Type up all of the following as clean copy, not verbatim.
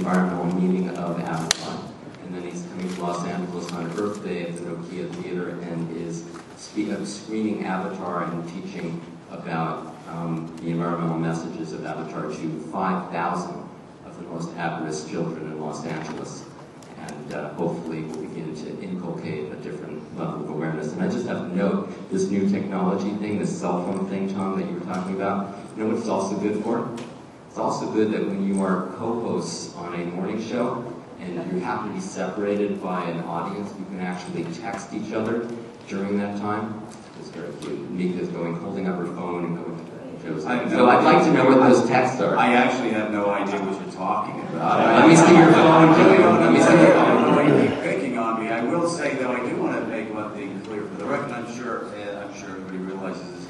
environmental meaning of Avatar. And then he's coming to Los Angeles on Earth Day at the Nokia Theater and is screening Avatar and teaching about the environmental messages of Avatar to 5,000 of the most at-risk children in Los Angeles. And hopefully we'll begin to inculcate a different level of awareness. And I just have to note, this new technology thing, this cell phone thing, Tom, that you were talking about, you know what it's also good for? It's also good that when you are co-hosts on a morning show, and you happen to be separated by an audience, you can actually text each other during that time. It's very cute. Mika's holding up her phone and going to shows. So I'd like to know what those texts are. I actually have no idea what you're talking about. Let me see your phone. Let me see your phone. I don't know why you keep picking on me. I will say, though, I do want to make one thing clear for the record. I'm sure everybody realizes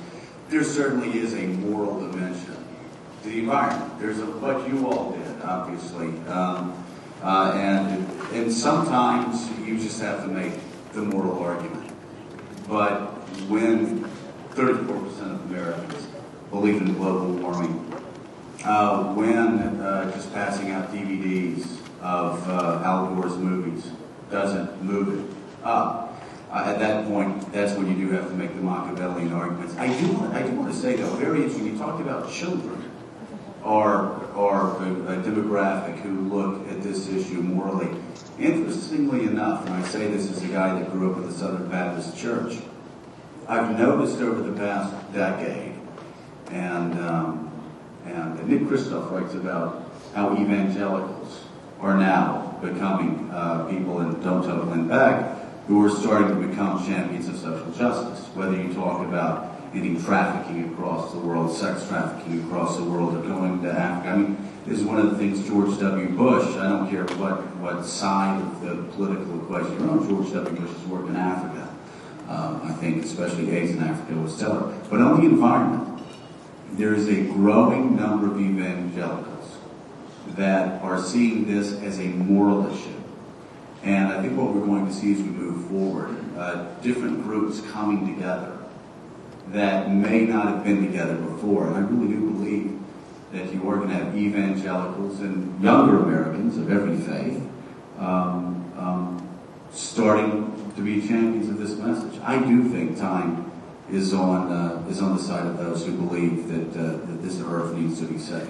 there certainly is a moral dimension to the environment. There's what you all did, obviously. And sometimes you just have to make the moral argument. But when 34% of Americans believe in global warming, when just passing out DVDs of Al Gore's movies doesn't move it up, at that point, that's when you do have to make the Machiavellian arguments. I do want to say, though, very interesting, you talked about children. Or a demographic who look at this issue morally. Interestingly enough, and I say this as a guy that grew up in the Southern Baptist Church, I've noticed over the past decade, and Nick Kristof writes about how evangelicals are now becoming people, and don't tell Glenn Beck, who are starting to become champions of social justice. Whether you talk about ending trafficking across the world, sex trafficking across the world, or going to Africa. I mean, this is one of the things George W. Bush, I don't care what side of the political equation you're on, George W. Bush's work in Africa, I think, especially AIDS in Africa, was stellar. But on the environment, there is a growing number of evangelicals that are seeing this as a moral issue. And I think what we're going to see as we move forward, different groups coming together that may not have been together before. And I really do believe that you are going to have evangelicals and younger Americans of every faith starting to be champions of this message. I do think time is on the side of those who believe that this earth needs to be saved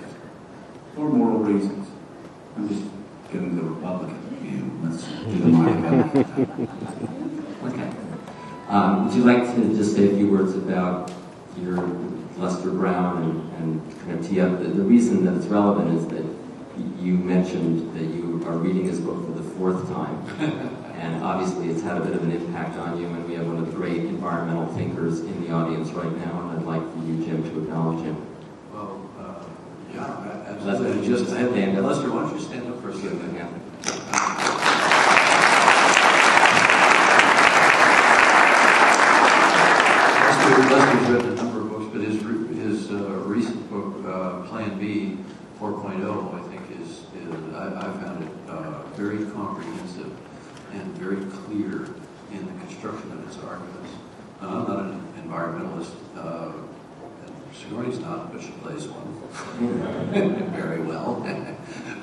for moral reasons. I'm just giving the Republican view. Let's do the Machiavellian. Okay. Would you like to just say a few words about your Lester Brown and kind of tee up the reason that it's relevant is that you mentioned that you are reading his book for the 4th time, and obviously it's had a bit of an impact on you, and we have one of the great environmental thinkers in the audience right now, and I'd like for you, Jim, to acknowledge him. Well, yeah, absolutely. Just Lester, why don't you stand up for a second? Yeah. Lester's written a number of books, but his recent book, Plan B 4.0, I think I found it very comprehensive and very clear in the construction of its arguments. I'm not an environmentalist. Sigourney's not, but she plays one very well.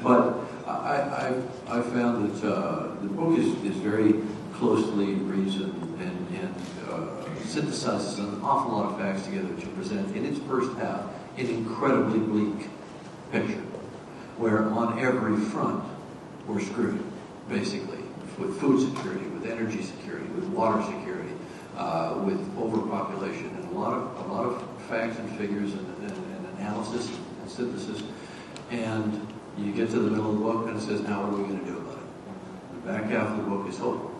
But I found that the book is very closely reasoned and synthesizes an awful lot of facts together to present in its first half an incredibly bleak picture, where on every front we're screwed, basically, with food security, with energy security, with water security, with overpopulation, and a lot of facts and figures and analysis and synthesis. And you get to the middle of the book and it says, now what are we going to do about it? The back half of the book is hopeful.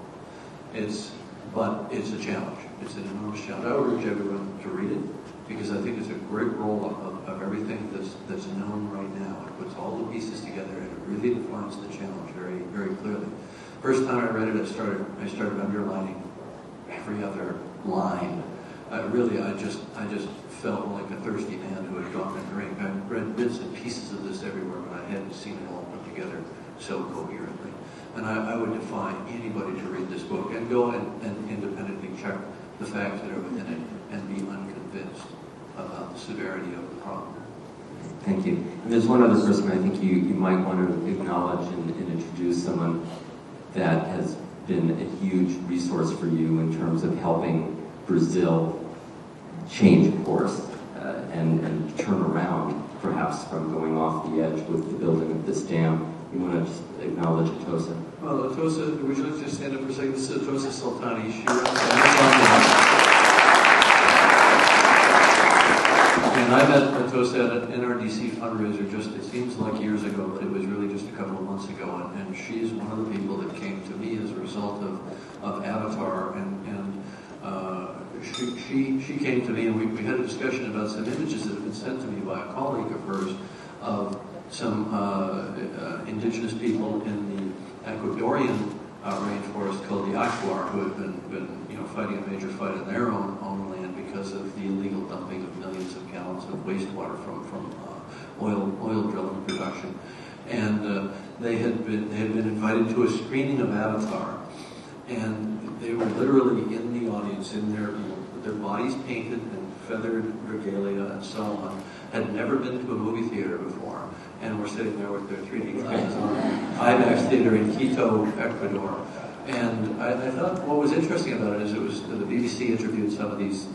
But it's a challenge. It's an enormous challenge. I would urge everyone to read it because I think it's a great roll-up of everything that's known right now. It puts all the pieces together and it really defines the challenge very, very clearly. First time I read it, I started underlining every other line. I just felt like a thirsty man who had gone to drink. I've read bits and pieces of this everywhere, but I hadn't seen it all put together so coherently. And I would defy anybody to read this book and go and independently check the facts that are within it and be unconvinced about the severity of the problem. Thank you. And there's one other person I think you might want to acknowledge and introduce, someone that has been a huge resource for you in terms of helping Brazil change course and turn around, perhaps from going off the edge with the building of this dam. You want to just acknowledge Atosa? Well, Atosa, would you like to just stand up for a second? This is Atosa Sultani. She runs Amazon. And I met Atosa at an NRDC fundraiser just, it seems like years ago, but it was really just a couple of months ago. And she's one of the people that came to me as a result of Avatar. She came to me, and we had a discussion about some images that had been sent to me by a colleague of hers of some indigenous people in the Ecuadorian rainforest called the Achuar, who have been fighting a major fight in their own land because of the illegal dumping of millions of gallons of wastewater from oil drilling production. And they had been invited to a screening of Avatar, and they were literally in the audience, in their bodies painted and feathered regalia and so on, had never been to a movie theater before, and were sitting there with their 3D glasses on, IMAX theater in Quito, Ecuador. And I thought what was interesting about it is the BBC interviewed some of these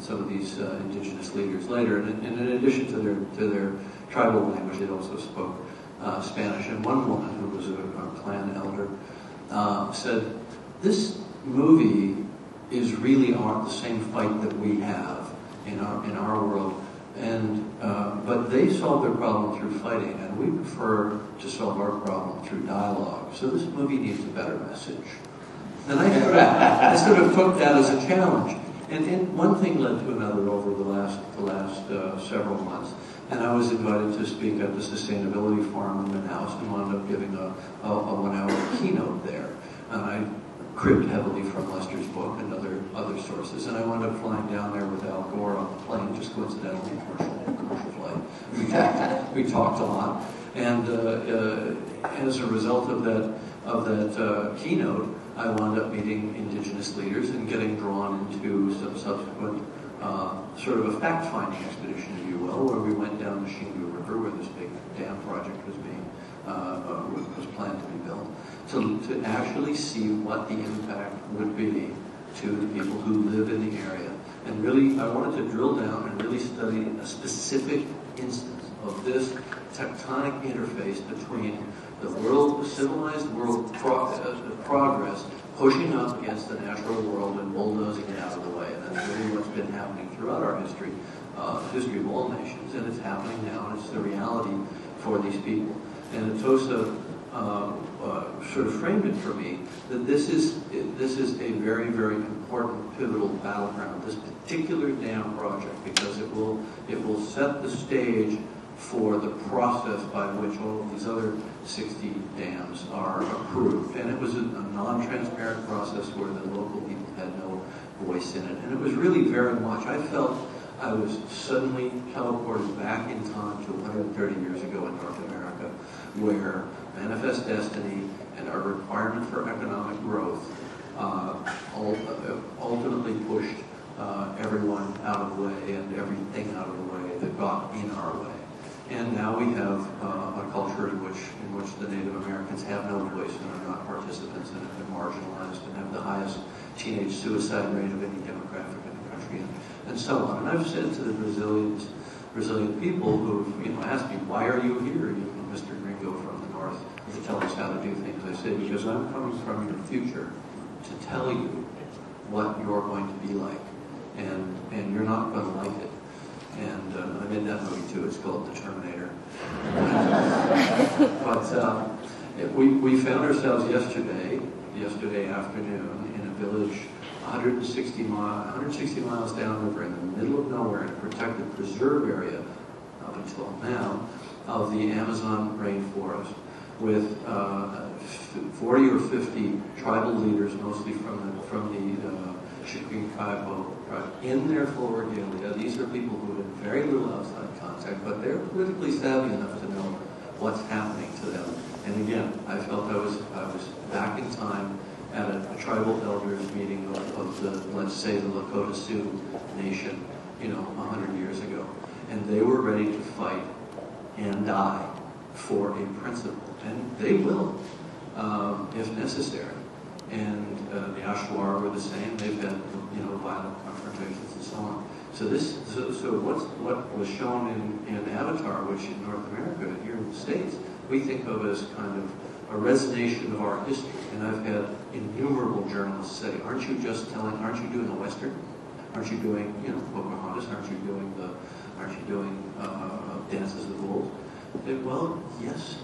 indigenous leaders later, and in addition to their tribal language, they also spoke Spanish. And one woman who was a clan elder said, "This movie is really the same fight that we have in our world, and but they solve their problem through fighting, and we prefer to solve our problem through dialogue. So this movie needs a better message." And I sort of took that as a challenge, and one thing led to another over the last several months. And I was invited to speak at the Sustainability Forum in Manaus, and wound up giving a 1-hour keynote there. And I cribbed heavily from Lester's book and other sources, and I wound up flying down there with Al Gore on the plane, just coincidentally, commercial flight. We talked a lot, and as a result of that keynote, I wound up meeting indigenous leaders and getting drawn into some subsequent sort of a fact-finding expedition, if you will, where we went down the Xingu River, where this big dam project was planned to be built, to actually see what the impact would be to the people who live in the area. And really, I wanted to drill down and really study a specific instance of this tectonic interface between the civilized world progress pushing up against the natural world and bulldozing it out of the way. And that's really what's been happening throughout our history, history of all nations, and it's happening now, and it's the reality for these people. And Atosa sort of framed it for me that this is a very, very important pivotal battleground, this particular dam project, because it will set the stage for the process by which all of these other 60 dams are approved. And it was a non-transparent process where the local people had no voice in it. And it was really very much, I felt I was suddenly teleported back in time to 130 years ago in North America, where manifest destiny and our requirement for economic growth ultimately pushed everyone out of the way and everything out of the way that got in our way. And now we have a culture in which the Native Americans have no voice and are not participants and have been marginalized and have the highest teenage suicide rate of any demographic in the country, and so on. And I've said to the Brazilian people who asked me, "Why are you here, Mr. Gringo from the north, to tell us how to do things?" I say, "Because I'm coming from your future to tell you what you're going to be like, and you're not going to like it." And I made that movie too. It's called The Terminator. But we found ourselves yesterday afternoon in a village 160 miles downriver in the middle of nowhere in a protected preserve area up until now of the Amazon rainforest with 40 or 50 tribal leaders, mostly from the Greene tribe, in their full regalia. These are people who have very little outside contact, but they're politically savvy enough to know what's happening to them. And again, I felt I was back in time at a tribal elders meeting of the, let's say, the Lakota Sioux Nation, 100 years ago. And they were ready to fight and die for a principle. And they will, if necessary. And the Ashwar were the same. They've had, violent confrontations and so on. So what was shown in Avatar, which in North America, here in the States, we think of as kind of a resonation of our history. And I've had innumerable journalists say, aren't you doing a Western? Aren't you doing, Pocahontas? Aren't you doing Dances of Wolves? Well, yes,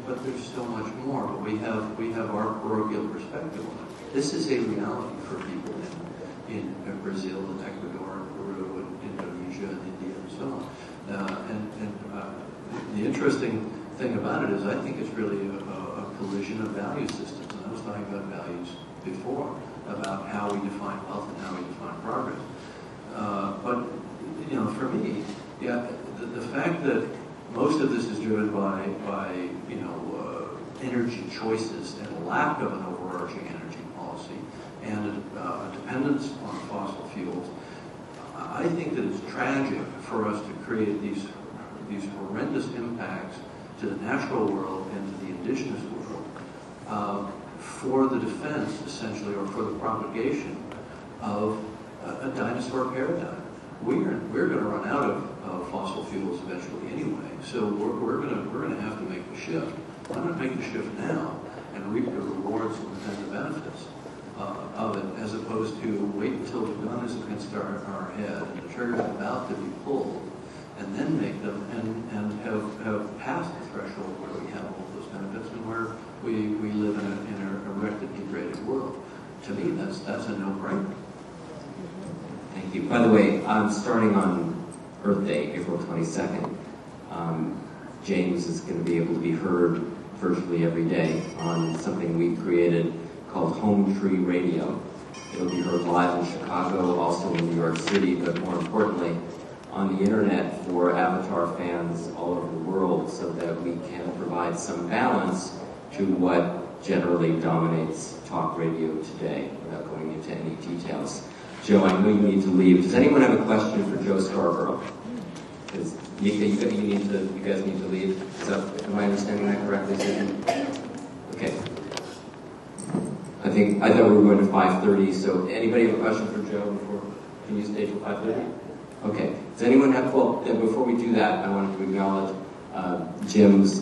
but there's so much more. But we have our parochial perspective on it. This is a reality for people in Brazil and Ecuador and Peru and Indonesia and India and so on. The interesting thing about it is I think it's really a collision of value systems. And I was talking about values before, about how we define wealth and how we define progress. But for me, the fact that most of this is driven by energy choices and a lack of an overarching energy policy and a dependence on fossil fuels, I think that it's tragic for us to create these horrendous impacts to the natural world and to the indigenous world for the defense, essentially, or for the propagation of a dinosaur paradigm. We're going to run out of fossil fuels eventually anyway, so we're going to have to make the shift. Why not make the shift now and reap the rewards and the benefits of it, as opposed to wait until the gun is against our head and the trigger is about to be pulled, and then make them and have passed the threshold where we have all those benefits and where we live in an erected, integrated world. To me, that's a no-brainer. Thank you. By the way, starting on Earth Day, April 22nd, James is going to be able to be heard virtually every day on something we created called Home Tree Radio. It'll be heard live in Chicago, also in New York City, but more importantly, on the internet for Avatar fans all over the world, so that we can provide some balance to what generally dominates talk radio today, without going into any details. Joe, I know you need to leave. Does anyone have a question for Joe Scarborough? You guys need to leave. Am I understanding that correctly, Susan? Okay. I thought we were going to 5:30. So, anybody have a question for Joe before? Can you stay till 5:30? Okay. Does anyone have? Well, before we do that, I wanted to acknowledge Jim's